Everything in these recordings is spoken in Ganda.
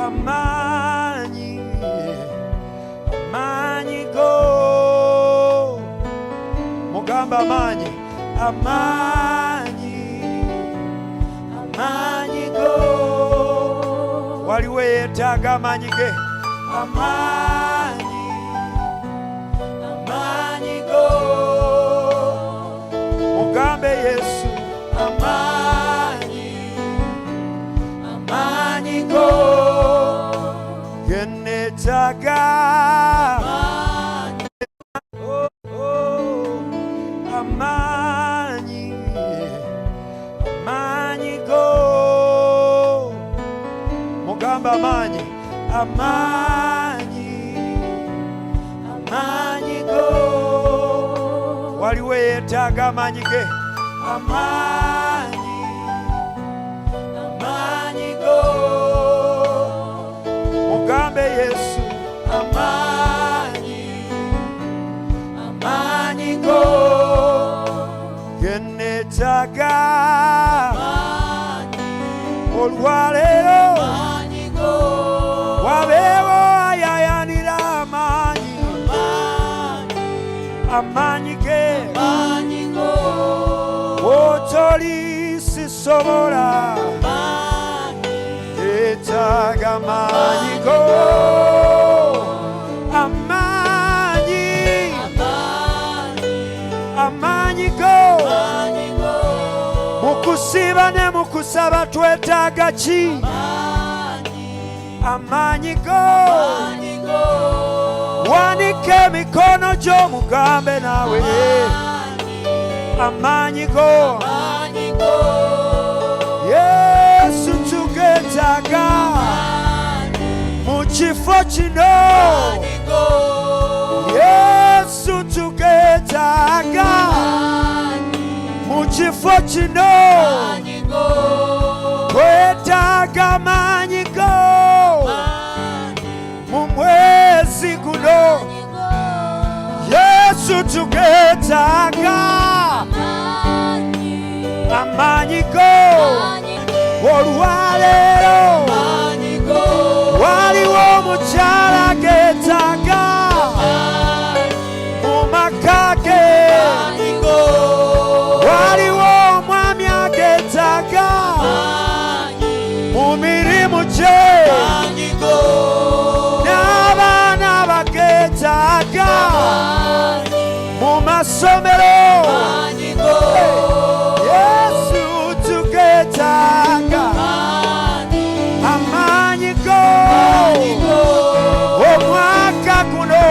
amanyi, amanyi go. Mugamba amanyi, amanyi, amanyi go. Waliwo yeetaaga amanyi ge, amanyi, amanyi go. Mugambe Yesu, amanyi, amanyi go. Yeneetaaga amanyi, amanyi go. Mugamba amanyi, amanyi, amanyi go. Waliwo yeetaaga amanyi ge, amanyi, amanyi go. Mugambe Yesu, amanyi, amanyi go. Yeneetaaga olwaleero wabeewo ayayanira amanyi, amanyi ge. Otoli sisobola, yeetaaga amanyi go. Amanyi, amanyi go. Mukusiba ne mukusaba twetaaga ki? Amanyi go. Wanike emikono gyo mugambe naawe, amanyi go. Yesu tugeetaaga mu kifo kino, Yesu tugeetaaga mu kifo kino, twetaaga amanyi go mu mwezi guno. Yesu tugeetaaga amanyi go. Olwaleero waliwo omukyala geetaaga mu maka ge, waliwo omwami ageetaaga mu mirimu gye, n'abaana bageetaaga mu masomero. Yesu tugeetaaga amanyi go. Omwaka guno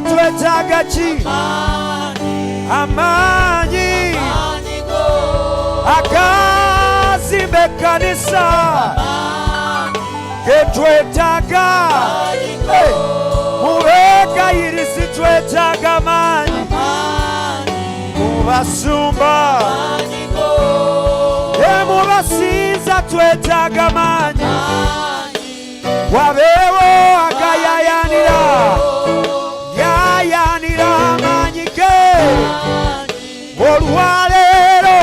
twetaaga ki? Amanyi agazimba ekkanisa getwetaaga, mu beegayirizi twetaaga amanyi, mu basumba mu basinza twetaaga amanyi. Wabeewo agayayanira, yayanira amanyi ge. Olwaleero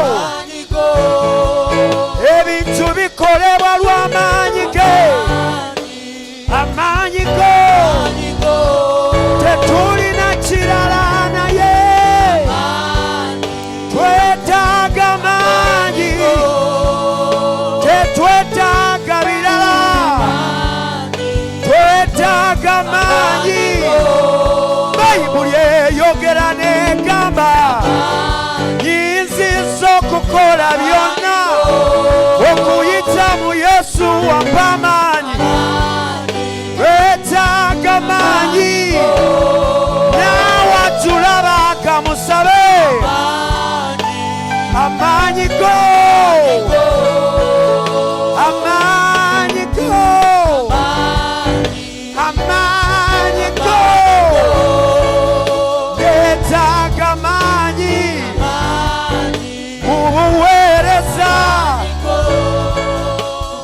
ebintu bikolebwa lw'amanyi ge, amanyi go. Tetulina kirala naye, twetaaga amanyi, tetwetaaga birala, twetaaga amanyi. Bayibuli eyogera n'egamba nyinziza okukola byonna okuyita mu Yesu wampa amanyi. Twetaaga amanyi, naawe tulaba akamusabe amanyi go. Amanyi go. Amanyi go. Geetaaga amanyi mu buweereza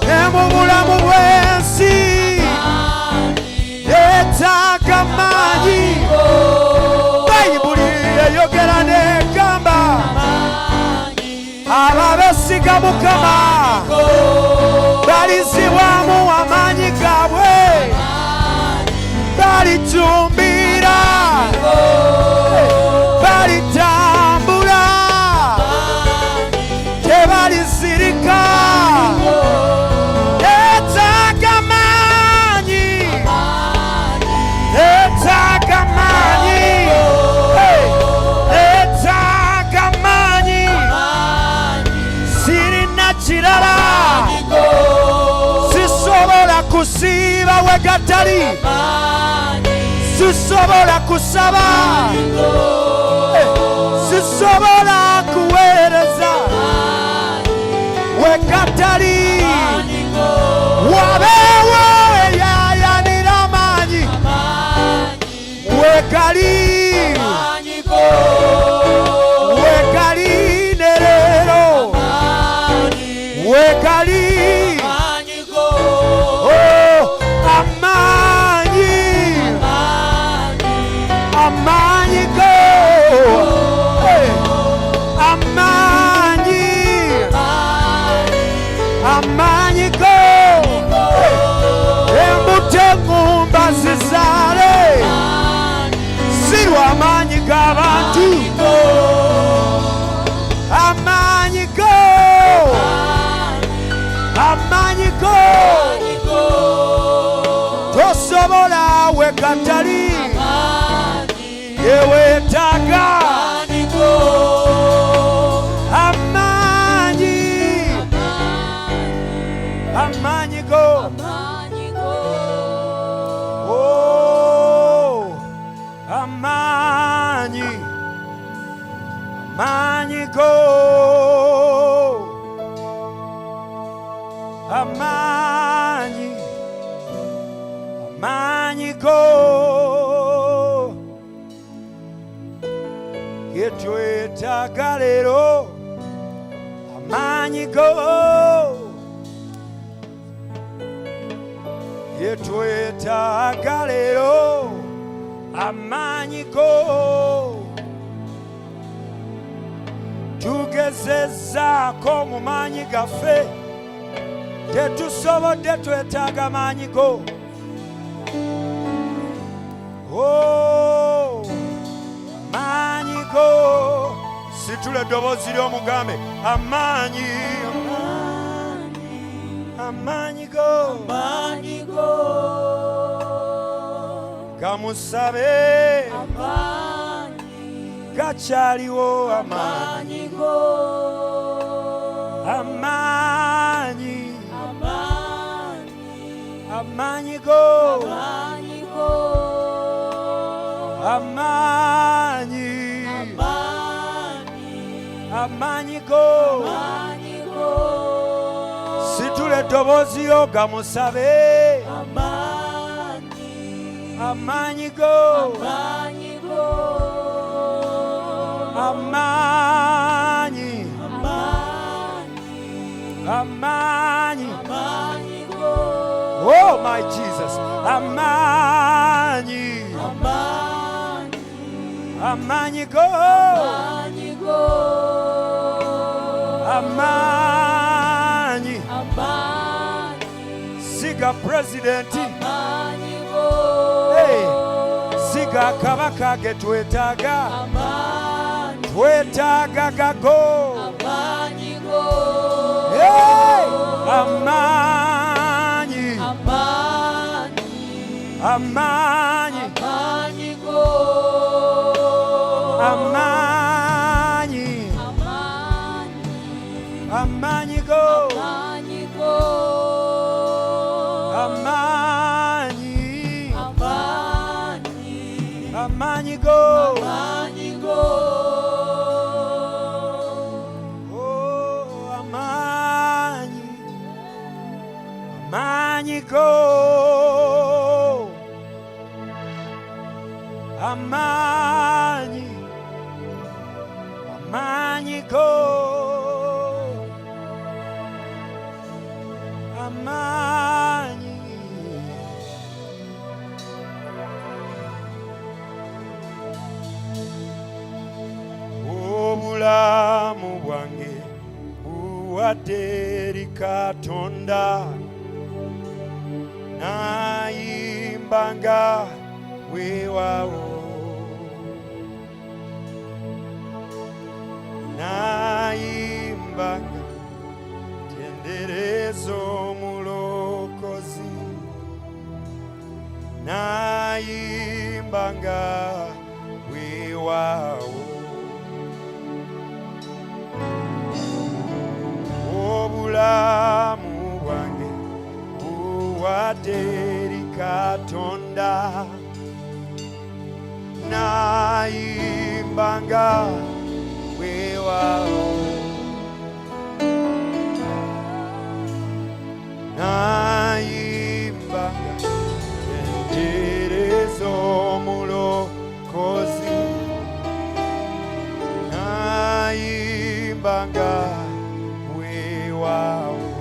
ne mu bulamu bwe. kusiiba we gatali sisobola kusaba sisobola kuweereza we gatali wabeewo eyayanira amaanyi wegali wegali ne leero wegali amaanyi go amaanyi go embute ngumba zizaale sirwa amaanyi g'abantu amaanyi go tosobola we gatali yeweetaaga amaanyi go amaanyi go amaanyi go yetwetaaga leero amaanyi go yetwetaaga leero amaanyi go tugezezzaako mu maanyi gaffe tetusobodde twetaaga amaanyi go amaanyi go situla eddoboozi ly'omugambe amaanyi go gamusabe gakyaliwo amaanyi go amaanyi go situla eddoboozi lyo gamusabe amaanyi go amaanyi oh my Jesus amaanyi go amaanyi siga presidenti hey, siga kabaka ge twetaaga gago hey, amaanyi go oh amaanyi go amaanyi go amaanyi obulamu bwange buwadde eri Katonda nayimbanga weewaawo nayimbanga tendereza omulokozi nayimbanga weewaawo obulamu bwange buwa waderi Katonda naimbanga wewao na